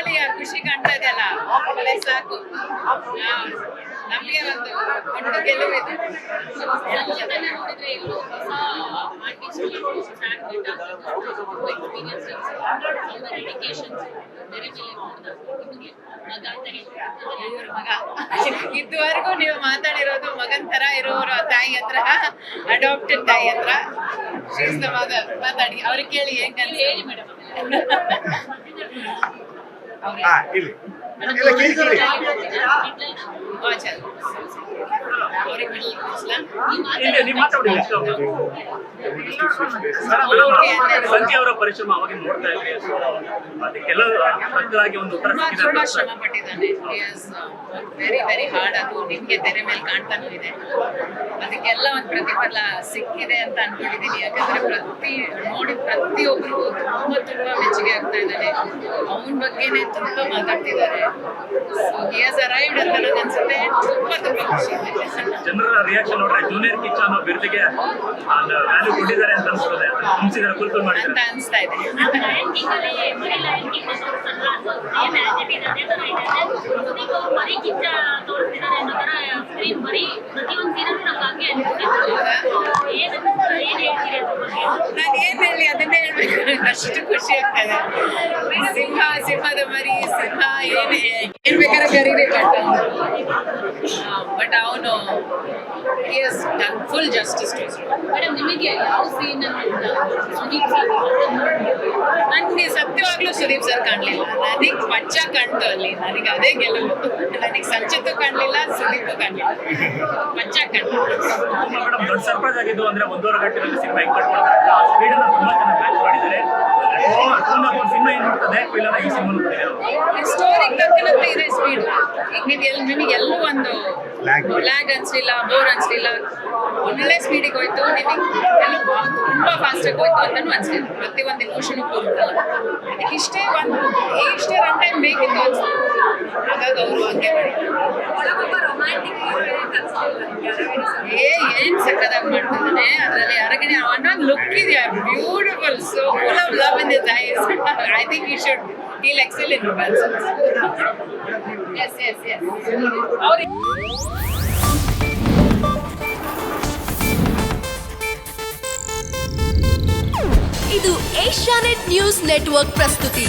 ಮುಖದಲ್ಲಿ ಆ ಖುಷಿ ಕಾಣ್ತಾ ಇದೆಯಲ್ಲ ಅದೇ ಸಾಕು. ನಮಗೆ ಒಂದು ಗೆಲುವಿದೆ. ಸಂಗೀತನ ನೋಡಿದ್ರೆ ಎಲ್ಲೋ ಹೊಸ ಆರ್ಟಿಸ್ಟ್ ಎಕ್ಸ್ಪೀರಿಯನ್ಸ್ ಅವರ ಡೆಡಿಕೇಶನ್ ಬೇರೆ ಮೇಲೆ ನಿಮಗೆ ಮಗ ಅಂತ ಹೇಳ್ತಾರೆ. ಇವ್ರ ಮಗ ಇದುವರೆಗೂ ನೀವು ಮಾತಾಡಿರೋದು ಮಗನ್ ತರ ಇರೋರು ತಾಯಿ ಹತ್ರ, ಅಡಾಪ್ಟೆಡ್ ತಾಯಿ ಹತ್ರ. ಮಾತಾಡಿ ಅವ್ರಿಗೆ ಕೇಳಿ ಹೆಂಗಂತ ಹೇಳಿ ಮೇಡಮ್. ಇಲ್ಲಿ ಸಂಜೆ ಅವರ ಪರಿಶ್ರಮ ಅವಾಗ ನೋಡ್ತಾ ಇದ್ರಿ, ಅದಕ್ಕೆಲ್ಲ ಸಕ್ಕದಾಗಿ ಒಂದು ಉತ್ತರ ತುಂಬಾ ಶ್ರಮ ಪಟ್ಟಿದ್ದಾನೆ. Very very hard. ಅದು ನಿಮ್ಗೆ ತೆರೆ ಮೇಲೆ ಕಾಣ್ತಾನೂ ಇದೆ. ಅದಕ್ಕೆಲ್ಲ ಒಂದು ಪ್ರತಿಫಲ ಸಿಕ್ಕಿದೆ ಅಂತ ಅನ್ಕೊಂಡಿದ್ದೀನಿ. ಯಾಕಂದ್ರೆ ಪ್ರತಿಯೊಬ್ಬರಿಗೂ ತುಂಬಾ ತುಂಬಾ ಮೆಚ್ಚುಗೆ ಆಗ್ತಾ ಇದ್ದಾನೆ. ಅವನ ಬಗ್ಗೆನೆ ತುಂಬಾ ಮಾತಾಡ್ತಿದ್ದಾರೆ. ಸೊ ಹಿ ಹ್ಯಾಸ್ ಅರೈವ್ಡ್ ಅಂತ ನನಗೆ ಅನ್ಸುತ್ತೆ. ತುಂಬಾ ತುಂಬಾ ಖುಷಿ ಇದೆ. ಜನರ ರಿಯಾಕ್ಷನ್ ನೋಡ್ರೆ ಜೂನಿಯರ್ ಕಿಚ್ಚ ಅನ್ನೋ ಬಿರುದಿಗೆ ವ್ಯಾಲ್ಯೂ ಕೊಟ್ಟಿದ್ದಾರೆ ಅಂತ ಅನ್ಸುತ್ತದೆ. ತುಂಬಿಸಿದ್ದಾರೆ, ಫುಲ್ಫಿಲ್ ಮಾಡಿದ್ದಾರೆ ಅಂತ ಅನ್ಸ್ತಾ ಇದೆ. ಮರಿ ಕಿಚ್ಚ ತೋರಿಸ್ತಿದ್ದಾರೆ ಅನ್ನೋ ತರ ಸ್ಕ್ರೀನ್ ಬರೀ ಪ್ರತಿಯೊಂದು ಸೀನಲ್ಲೂ ನಮ್ಗೆ ಹಂಗೆ ಏನ್ ಹೇಳ್ತೀರಿ ಅದ್ರ ಬಗ್ಗೆ? ನಾನು ಏನ್ ಹೇಳಿ ಅದನ್ನೇ ಹೇಳ್ಬೇಕು. ಅಷ್ಟು ಖುಷಿ ಆಗ್ತದೆ. ಸಿಂಹದ ಮರಿ, ಸಿಂಹ ಏನ್ ಬೇಕಾದ್ರೆ ಕರೀರಿ, ಬಟ್ ಅವನು ಫುಲ್ ಜಸ್ಟಿಸ್ ಟು ಮೇಡಮ್, ನಿಮಗೆ ಯಾವ ಸೀನ್ ಸುದೀಪ್ ನನಗೆ ಸತ್ಯವಾಗ್ಲೂ ಸುದೀಪ್ ಸರ್ ಕಾಣಲಿಲ್ಲ. ನನಗೆ ಪಚ್ಚ ಕಾಣ್ತು ಅಲ್ಲಿ. ನನಗೆ ಅದೇ ಗೆಲುವು. ನನಗೆ ಸಂಚಿತು ಕಾಣಲಿಲ್ಲ, ಸುದೀಪು ಕಾಣಲಿಲ್ಲ, ಪಚ್ಚ ಕಾಣ್ತು. ಮೇಡಮ್, ದೊಡ್ಡ ಸರ್ಪ್ರೈಸ್ ಆಗಿದ್ದು ಅಂದ್ರೆ 1.5 ಗಂಟೆಯಲ್ಲಿ ಸಿನಿಮಾ ಹೆಂಗ್ ಕಟ್ ಮಾಡ್ತಾರೆ, ಆ ಸ್ಪೀಡ್ ಅನ್ನ ತುಂಬಾ ಚೆನ್ನಾಗಿ ಮ್ಯಾಚ್ ಮಾಡಿದ್ದಾರೆ. ಸಿನಿಮಾ ಏನ್ ಮಾಡ್ತದೆ ಫೈನಲ್ ಆಗಿ ಸಿನಿಮಾ ಸ್ಟೋರಿಗೆ ತಕ್ಕನಂತೆ ಇದೆ ಸ್ಪೀಡ್. ನಿಮಗೆ ಎಲ್ಲೂ ಒಂದು ಲ್ಯಾಗ್ ಅನ್ಸಲಿಲ್ಲ, ಬೋರ್ ಅನ್ಸಲಿಲ್ಲ. ಒಳ್ಳೆ ಸ್ಪೀಡಿಗೆ ಹೋಯ್ತು. ನಿಮಗೆ ತುಂಬಾ ಫಾಸ್ಟ್ ಆಗಿ ಹೋಯ್ತು ಅಂತಾನು ಅನ್ಸಲಿಲ್ಲ. ಪ್ರತಿಯೊಂದು ಇಮೋಷನ್ ಕೂರುತ್ತಲ್ಲ, ಅದಕ್ಕೆ ಇಷ್ಟೇ ರನ್ ಟೈಮ್ ಬೇಕಿತ್ತು ಅನ್ಸುತ್ತೆ. ಹಾಗಾಗಿ ಅವರು ಹಂಗೆ ಏನ್ ಸಕ್ಕದಾಗಿ ಮಾಡ್ತಿದ್ದಾನೆ ಅದರಲ್ಲಿ. ಅರಗಿಣಿ ಅವನ ಲುಕ್ ಇದೆಯಾ, beautiful, so full of love in his ice. I think he should feel excellent in romances. Yes. ಇದು ಏಷ್ಯಾನೆಟ್ ನ್ಯೂಸ್ ನೆಟ್ವರ್ಕ್ ಪ್ರಸ್ತುತಿ.